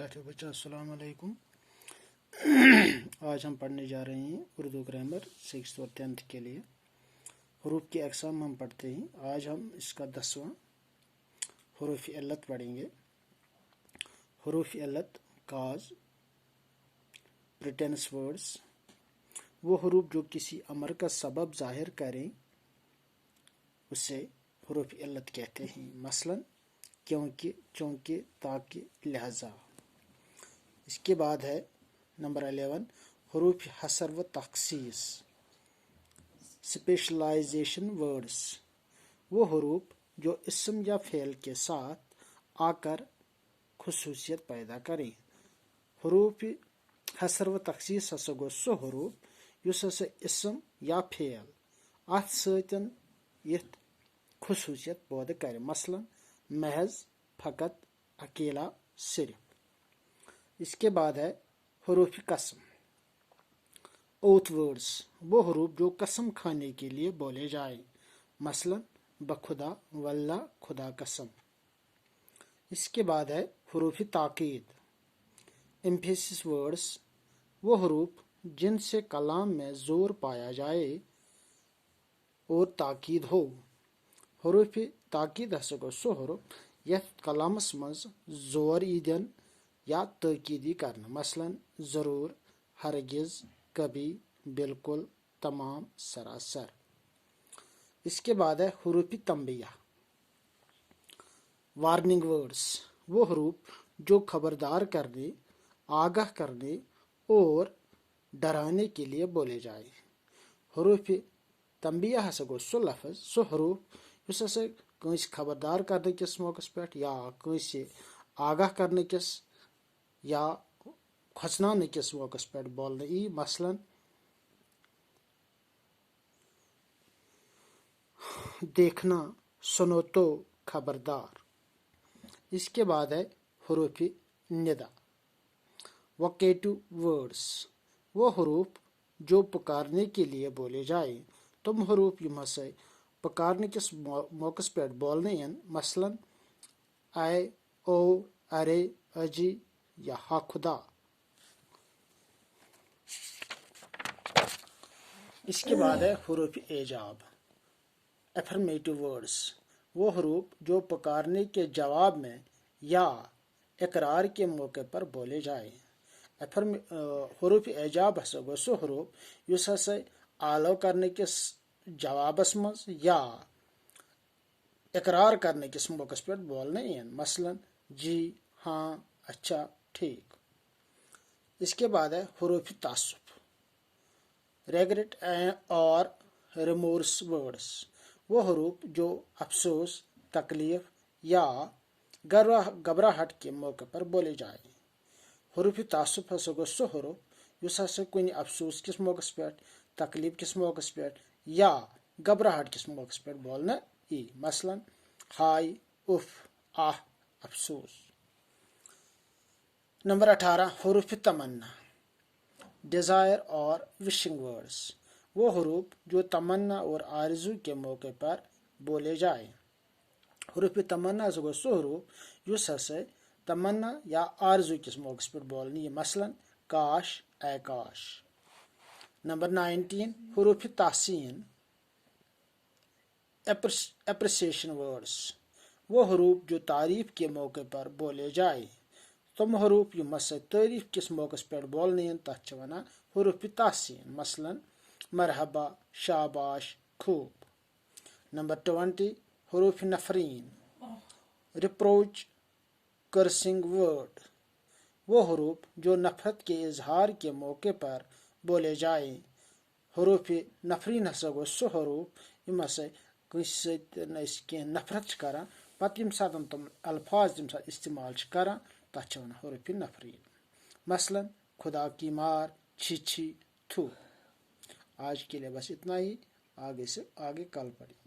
साथियों बच्चों अस्सलाम वालेकुम। आज हम पढ़ने जा रहे हैं उर्दू ग्रामर 6th और 10th के लिए। हरूफ की अक़साम हम पढ़ते हैं। आज हम इसका 10वां हरूफ इल्लत पढ़ेंगे। हरूफ इल्लत काज, प्रिटेंस वर्ड्स, वो हरूफ जो किसी अमर का सबब ज़ाहिर करें उसे हरूफ इल्लत कहते हैं। मसलन क्योंकि, चूँकि, ताकि, लिहाजा। इसके बाद है नंबर 11 हरूफ हसर व तखसीस, स्पेशलाइजेशन वर्ड्स, वो हरूफ जो इस्म या फ़ेल के साथ आकर खुसूसियत पैदा करें। हरूफ हसर व तखसीस हसा गो सो हरूफ युस हसा इस्म या फ़ेल अथ सतन यथ खुसूसियत पैदा करे। मसलन महज, फ़कत, अकेला, सिर्फ। इसके बाद है हरूफ कसम, ओथ वर्ड्स, वो हरूफ जो कसम खाने के लिए बोले जाए। मसलन बखुदा, वल्ला, खुदा कसम। इसके बाद है हरूफ ताकीद, एम्फेसिस वर्ड्स, वो हरूफ जिनसे कलाम में जोर पाया जाए और ताकीद हो। हरूफ ताकीद हसा गो सो हरूफ यथ कलामस मज जोर ईदन या ताकीदी करना। मसलन ज़रूर, हरगिज, कभी, बिल्कुल, तमाम, सरासर। इसके बाद है हरूफ तंबिया, वार्निंग वर्ड्स, वो हरूफ जो खबरदार करने, आगाह करने और डराने के लिए बोले जाए। हरूफ तंबिया हसा गो सो लफ्ज़ सो हरूफ युस हसा कंस खबरदार करने किस मौकस पेट या कंस आगाह करने किस या खोचनाने किस मौकस पेट बोलने ई। मसलन देखना, सुनो तो, खबरदार। इसके बाद है हरूफ निदा, वोकेटिव वर्ड्स, वो हरूफ जो पुकारने के लिए बोले जाए। तुम हरूफ युम से पुकारने किस मौकस पेट बोलने यन। मसलन आए, ओ, अरे, अजी या हा खुदा। इसके बाद है हरूफ एजाब, एफर्मेटिव वर्ड्स, वो हरूफ जो पुकारने के जवाब में या इकरार के मौके पर बोले जाए। हरूफ एजाब हसा गो सो हरूफ युस हसा आलो करने के जवाबस मज या इकरार करने किस मौकस पर बोलने यन। मसलन जी, हाँ, अच्छा, ठीक। इसके बाद है हरूफ तासुफ, रेग्रेट और रिमोर्स वर्ड्स, वो हरूफ जो अफसोस, तकलीफ या घबराहट के मौके पर बोले जाए। हरूफ तासुफ हसा गो सो हरूफ युस हसा कुन अफसोस किस मौकस पर, तकलीफ किस मौकस पर या घबराहट किस मौकस पर बोलना ई। मसलन हाय, उफ, आह, अफसोस। नंबर 18 हरूफ तमन्ना, डिज़ायर और विशिंग वर्ड्स, वो हरूफ जो तमन्ना और आरज़ू के मौके पर बोले जाए। हरूफ तमन्ना हसा गो सो हरूफ युस हसा तमन्ना या आरज़ू किस मौकस पर बोलनी। मसलन काश, ए काश। नंबर 19 हरूफ तहसीन, एप्रिसिएशन वर्ड्स, वो हरूफ जो तारीफ के मौके पर बोले जाए। तुम हरूफ युम से तारीफ किस मौकस पर बोलने तथ वना हरूफ तहसीन। मसलन मरहबा, शाबाश, खूब। नंबर 20 हरूफ नफरीन, रिप्रोच, कर्सिंग वर्ड, वो हरूफ जो नफरत के इजहार के मौके पर बोले जाए। हरूफ नफरीन हसा गो सो हरूफ युम से कह नफरत करा पत यम सात तुम अल्फाज तम साथ इस्तेमाल करा तथ वन हरूफ नफरीन। मसलन खुदा की मार, छी छी, थू। आज के लिए बस इतना ही। आगे से आगे कल पढ़ें।